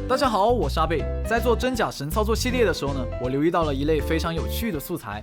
大家好，我是阿贝。在做真假神操作系列的时候呢，我留意到了一类非常有趣的素材。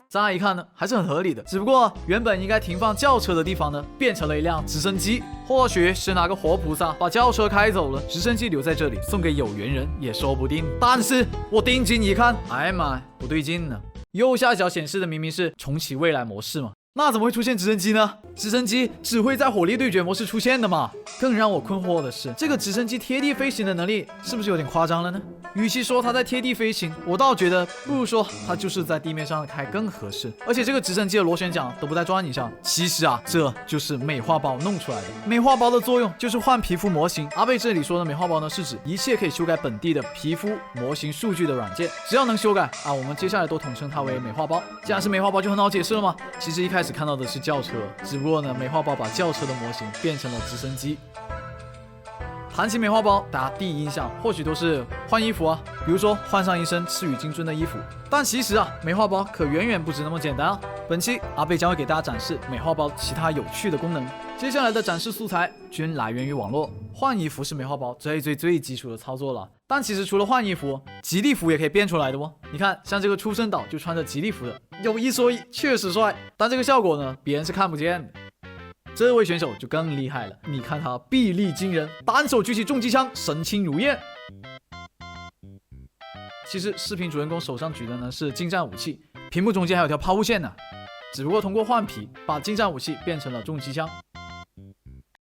乍一看呢，还是很合理的。只不过原本应该停放轿车的地方呢，变成了一辆直升机。或许是哪个活菩萨把轿车开走了，直升机留在这里送给有缘人也说不定。但是我定睛一看，哎呀妈，不对劲呢！右下角显示的明明是重启未来模式嘛。那怎么会出现直升机呢？直升机只会在火力对决模式出现的嘛。更让我困惑的是，这个直升机贴地飞行的能力是不是有点夸张了呢？与其说它在贴地飞行，我倒觉得不如说它就是在地面上开更合适。而且这个直升机的螺旋桨都不带转一下，其实啊，这就是美化包弄出来的。美化包的作用就是换皮肤模型。阿贝这里说的美化包呢，是指一切可以修改本地的皮肤模型数据的软件，只要能修改啊，我们接下来都统称它为美化包。既然是美化包，就很好解释了嘛。其实一开始看到的是轿车，只不过呢，美化包把轿车的模型变成了直升机。谈起美化包，大家第一印象或许都是换衣服啊，比如说换上一身赤羽金尊的衣服。但其实啊，美化包可远远不止那么简单啊。本期阿贝将会给大家展示美化包其他有趣的功能。接下来的展示素材均来源于网络。换衣服是美化包最基础的操作了，但其实除了换衣服，吉利服也可以变出来的哦。你看，像这个出生岛就穿着吉利服的，有一说一，确实帅。但这个效果呢，别人是看不见的。这位选手就更厉害了，你看他臂力惊人，单手举起重机枪，身轻如燕。其实视频主人公手上举的呢是近战武器，屏幕中间还有条抛物线呢，只不过通过换皮把近战武器变成了重机枪。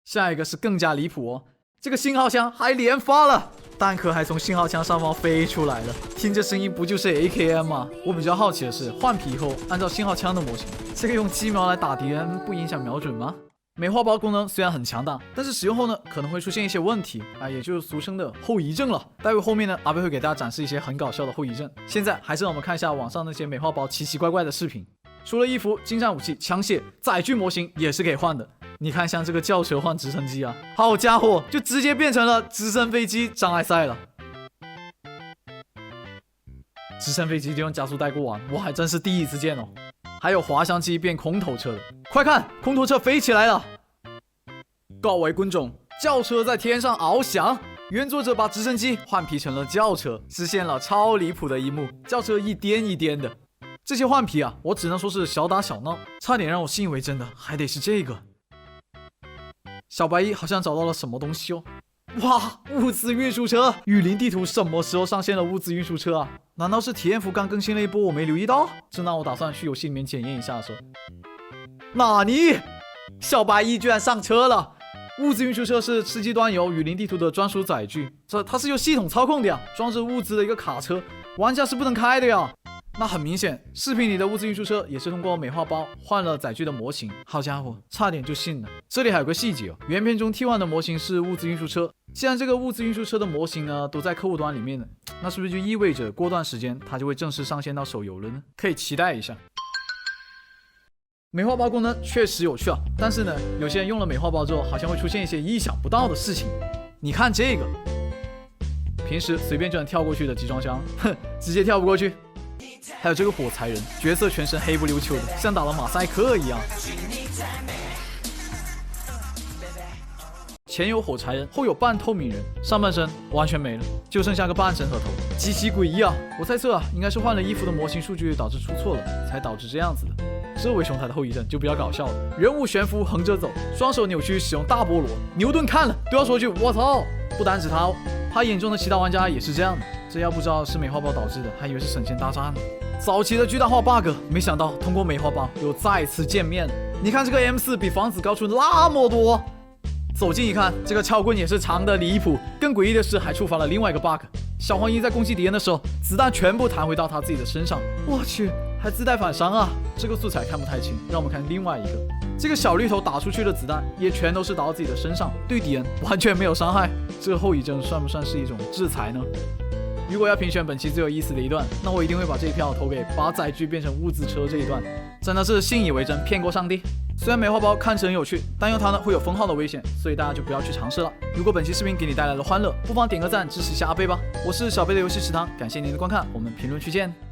下一个是更加离谱哦，这个信号枪还连发了，弹壳还从信号枪上方飞出来了，听着声音不就是 AKM 吗？我比较好奇的是，换皮后按照信号枪的模型，这个用鸡苗来打敌人不影响瞄准吗？美化包功能虽然很强大，但是使用后呢，可能会出现一些问题啊，也就是俗称的后遗症了。待会后面呢，阿贝会给大家展示一些很搞笑的后遗症。现在还是让我们看一下网上那些美化包奇奇怪怪的视频。除了衣服、近战武器、枪械、载具模型也是可以换的。你看，像这个轿车换直升机啊，好家伙，就直接变成了直升飞机障碍赛了。直升飞机就用加速带过弯，我还真是第一次见哦。还有滑翔机变空投车的，快看，空投车飞起来了！各位观众，轿车在天上翱翔，原作者把直升机换皮成了轿车，实现了超离谱的一幕，轿车一颠一颠的。这些换皮啊，我只能说是小打小闹，差点让我信以为真的还得是这个。小白衣好像找到了什么东西哦。哇，物资运输车！雨林地图什么时候上线了物资运输车啊？难道是体验服刚更新了一波我没留意到？正当我打算去游戏里面检验一下的时候，纳尼？小白衣居然上车了！物资运输车是吃鸡端游雨林地图的专属载具，它是由系统操控的呀，装着物资的一个卡车，玩家是不能开的呀。那很明显，视频里的物资运输车也是通过美化包换了载具的模型。好家伙，差点就信了。这里还有个细节哦，原片中 T1 的模型是物资运输车，既然这个物资运输车的模型呢都在客户端里面呢，那是不是就意味着过段时间它就会正式上线到手游了呢？可以期待一下。美化包功能确实有趣啊，但是呢，有些人用了美化包之后，好像会出现一些意想不到的事情。你看这个，平时随便就能跳过去的集装箱，哼，直接跳不过去。还有这个火柴人，角色全身黑不溜秋的，像打了马赛克一样。前有火柴人，后有半透明人，上半身完全没了，就剩下个半身和头，极其诡异啊！我猜测啊，应该是换了衣服的模型数据导致出错了，才导致这样子的。这位兄台的后遗症就比较搞笑了，人物悬浮横着走，双手扭曲使用大菠萝，牛顿看了都要说句我操！不单止他哦，他眼中的其他玩家也是这样的。这要不知道是美化包导致的，还以为是省钱大战呢。早期的巨大化 bug， 没想到通过美化包又再次见面了。你看这个 M4 比房子高出那么多，走近一看，这个撬棍也是长的离谱。更诡异的是，还触发了另外一个 bug。小黄衣在攻击敌人的时候，子弹全部弹回到他自己的身上。我去，还自带反伤啊！这个素材看不太清，让我们看另外一个。这个小绿头打出去的子弹也全都是打到自己的身上，对敌人完全没有伤害。这个后遗症算不算是一种制裁呢？如果要评选本期最有意思的一段，那我一定会把这一票投给把载具变成物资车这一段，真的是信以为真，骗过上帝。虽然美化包看起来很有趣，但用它呢会有封号的危险，所以大家就不要去尝试了。如果本期视频给你带来了欢乐，不妨点个赞支持一下阿贝吧。我是小贝的游戏食堂，感谢您的观看，我们评论区见。